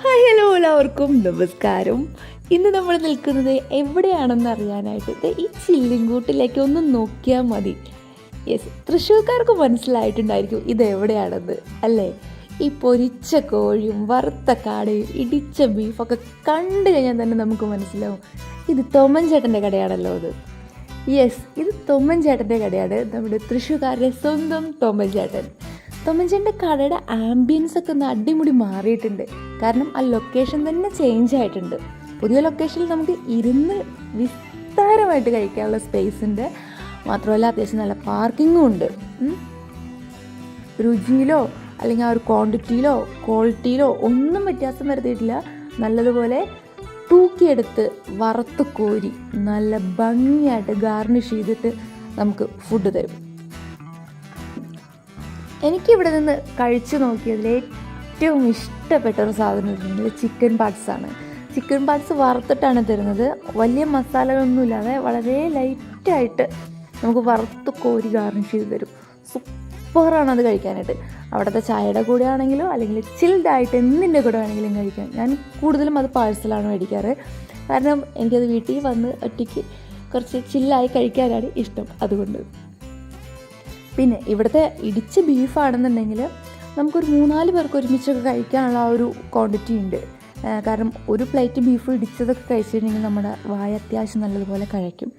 Hi hello എല്ലാവർക്കും നമസ്കാരം. ഇന്ന് നമ്മൾ നിൽക്കുന്നത് എവിടെയാണെന്ന് അറിയാനായിട്ട് ഈ ചില്ലിൻകൂട്ടിലേക്ക് ഒന്ന് നോക്കിയാൽ മതി. യെസ്, തൃശ്ശൂർക്കാർക്ക് മനസ്സിലായിട്ടുണ്ടായിരിക്കും ഇത് എവിടെയാണെന്ന് അല്ലേ. ഈ പൊരിച്ച കോഴിയും വറുത്ത കാടയും ഇടിച്ച ബീഫൊക്കെ കണ്ടു കഴിഞ്ഞാൽ തന്നെ നമുക്ക് മനസ്സിലാവും ഇത് തൊമ്മൻ ചേട്ടൻ്റെ കടയാണല്ലോ അത്. യെസ്, ഇത് തൊമ്മൻ ചേട്ടൻ്റെ കടയാണ്, നമ്മുടെ തൃശ്ശൂർക്കാരുടെ സ്വന്തം തൊമ്മൻ ചേട്ടൻ. തൊമ്മൻചേട്ടൻ്റെ കടയുടെ ആംബിയൻസ് ഒക്കെ ഒന്ന് അടിമുടി മാറിയിട്ടുണ്ട്. കാരണം ആ ലൊക്കേഷൻ തന്നെ ചേഞ്ച് ആയിട്ടുണ്ട്. പുതിയ ലൊക്കേഷനിൽ നമുക്ക് ഇരുന്ന് വിസ്താരമായിട്ട് കഴിക്കാനുള്ള സ്പേസ് ഉണ്ട്. മാത്രമല്ല അത്യാവശ്യം നല്ല പാർക്കിങ്ങും ഉണ്ട്. രുചിയിലോ അല്ലെങ്കിൽ ആ ഒരു ക്വാണ്ടിറ്റിയിലോ ക്വാളിറ്റിയിലോ ഒന്നും വ്യത്യാസം വരുത്തിയിട്ടില്ല. നല്ലതുപോലെ തൂക്കിയെടുത്ത് വറുത്ത് കോരി നല്ല ഭംഗിയായിട്ട് ഗാർണിഷ് ചെയ്തിട്ട് നമുക്ക് ഫുഡ് തരും. എനിക്കിവിടെ നിന്ന് കഴിച്ചു നോക്കിയതിൽ ഏറ്റവും ഇഷ്ടപ്പെട്ട ഒരു സാധനം വെച്ചിട്ടുണ്ടെങ്കിൽ ചിക്കൻ പാർട്സാണ്. ചിക്കൻ പാർട്സ് വറുത്തിട്ടാണ് തരുന്നത്. വലിയ മസാലകളൊന്നുമില്ലാതെ വളരെ ലൈറ്റായിട്ട് നമുക്ക് വറുത്ത് കോരി ഗാർണിഷ് ചെയ്ത് തരും. സൂപ്പറാണ് അത് കഴിക്കാനായിട്ട്. അവിടുത്തെ ചായയുടെ കൂടെ ആണെങ്കിലോ അല്ലെങ്കിൽ ചിൽഡായിട്ട് എന്തിൻ്റെ കൂടെ വേണമെങ്കിലും കഴിക്കാം. ഞാൻ കൂടുതലും അത് പാഴ്സലാണ് മേടിക്കാറ്. കാരണം എനിക്കത് വീട്ടിൽ വന്ന് ഒറ്റയ്ക്ക് കുറച്ച് ചില്ലായി കഴിക്കാനാണ് ഇഷ്ടം. അതുകൊണ്ട് പിന്നെ ഇവിടുത്തെ ഇടിച്ച ബീഫാണെന്നുണ്ടെങ്കിൽ നമുക്കൊരു 3-4 പേർക്ക് ഒരുമിച്ചൊക്കെ കഴിക്കാനുള്ള ആ ഒരു ക്വാണ്ടിറ്റി ഉണ്ട്. കാരണം ഒരു പ്ലേറ്റ് ബീഫ് ഇടിച്ചതൊക്കെ കഴിച്ചിട്ടുണ്ടെങ്കിൽ നമ്മുടെ വായ അത്യാവശ്യം നല്ലതുപോലെ കഴിക്കും.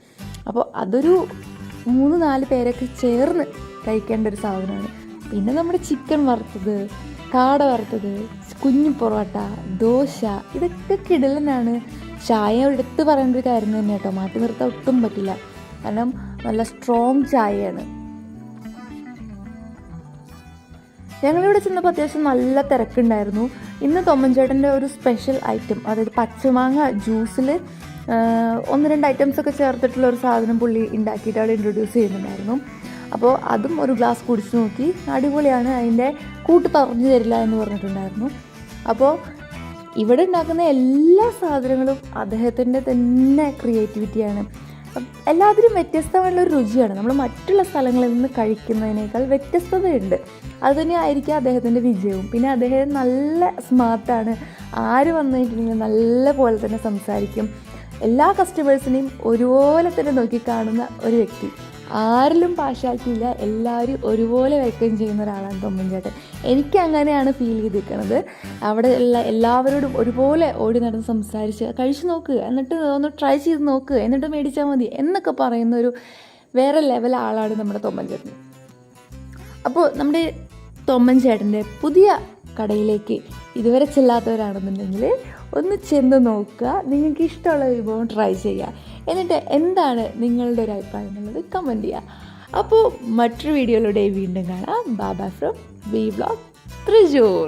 അപ്പോൾ അതൊരു 3-4 പേരൊക്കെ ചേർന്ന് കഴിക്കേണ്ട ഒരു സാധനമാണ്. പിന്നെ നമ്മുടെ ചിക്കൻ വറുത്തത്, കാട വറുത്തത്, കുഞ്ഞു പൊറോട്ട, ദോശ, ഇതൊക്കെ കിടലനാണ്. ചായ എടുത്ത് പറയേണ്ട ഒരു കാര്യം തന്നെ കേട്ടോ, മാറ്റി നിർത്താൻ ഒട്ടും പറ്റില്ല. കാരണം നല്ല സ്ട്രോങ് ചായയാണ്. ഞങ്ങളിവിടെ ചെന്നപ്പോൾ അത്യാവശ്യം നല്ല തിരക്കുണ്ടായിരുന്നു. ഇന്ന് തൊമ്മൻചേട്ടൻ്റെ ഒരു സ്പെഷ്യൽ ഐറ്റം, അതായത് പച്ചമാങ്ങ ജ്യൂസിൽ 1-2 ഐറ്റംസൊക്കെ ചേർത്തിട്ടുള്ള ഒരു സാധനം പുള്ളി ഉണ്ടാക്കിയിട്ട് അവിടെ ഇൻട്രൊഡ്യൂസ് ചെയ്യുന്നുണ്ടായിരുന്നു. അപ്പോൾ അതും ഒരു ഗ്ലാസ് കുടിച്ച് നോക്കി. അടിപൊളിയാണ്, അതിൻ്റെ കൂട്ട് പറഞ്ഞു തരില്ല എന്ന് പറഞ്ഞിട്ടുണ്ടായിരുന്നു. അപ്പോൾ ഇവിടെ ഉണ്ടാക്കുന്ന എല്ലാ സാധനങ്ങളും അദ്ദേഹത്തിൻ്റെ തന്നെ ക്രിയേറ്റിവിറ്റിയാണ്. എല്ലാത്തിനും വ്യത്യസ്തമായിട്ടുള്ളൊരു രുചിയാണ്. നമ്മൾ മറ്റുള്ള സ്ഥലങ്ങളിൽ നിന്ന് കഴിക്കുന്നതിനേക്കാൾ വ്യത്യസ്തതയുണ്ട്. അതുതന്നെ ആയിരിക്കും അദ്ദേഹത്തിൻ്റെ വിജയവും. പിന്നെ അദ്ദേഹം നല്ല സ്മാർട്ടാണ്. ആര് വന്നിട്ടുണ്ടെങ്കിലും നല്ല പോലെ തന്നെ സംസാരിക്കും. എല്ലാ കസ്റ്റമേഴ്സിനെയും ഒരുപോലെ തന്നെ നോക്കി കാണുന്ന ഒരു വ്യക്തി. ആരിലും പാർഷ്യാലിറ്റി ഇല്ല, എല്ലാവരും ഒരുപോലെ വെൽക്കം ചെയ്യുന്ന ഒരാളാണ് തൊമ്മൻ ചേട്ടൻ. എനിക്ക് അങ്ങനെയാണ് ഫീൽ ചെയ്തിരിക്കുന്നത്. അവിടെ ഉള്ള എല്ലാവരോടും ഒരുപോലെ ഓടി നടന്ന് സംസാരിച്ച് കഴിച്ച് നോക്കുക, എന്നിട്ട് ഒന്ന് ട്രൈ ചെയ്ത് നോക്കുക, എന്നിട്ട് മേടിച്ചാൽ മതി എന്നൊക്കെ പറയുന്ന ഒരു വേറെ ലെവൽ ആളാണ് നമ്മുടെ തൊമ്മൻ ചേട്ടൻ. അപ്പോൾ നമ്മുടെ തൊമ്മൻ ചേട്ടൻ്റെ പുതിയ കടയിലേക്ക് ഇതുവരെ ചെല്ലാത്തവരാണെന്നുണ്ടെങ്കിൽ ഒന്ന് ചെന്ന് നോക്കുക. നിങ്ങൾക്ക് ഇഷ്ടമുള്ള വിഭവം ട്രൈ ചെയ്യുക. എന്നിട്ട് എന്താണ് നിങ്ങളുടെ ഒരു അഭിപ്രായം എന്നുള്ളത് കമൻറ്റ് ചെയ്യുക. അപ്പോൾ മറ്റൊരു വീഡിയോയിലൂടെ വീണ്ടും കാണാം. ബാബ ഫ്രം വി വ്ലോഗ് തൃശ്ശൂർ.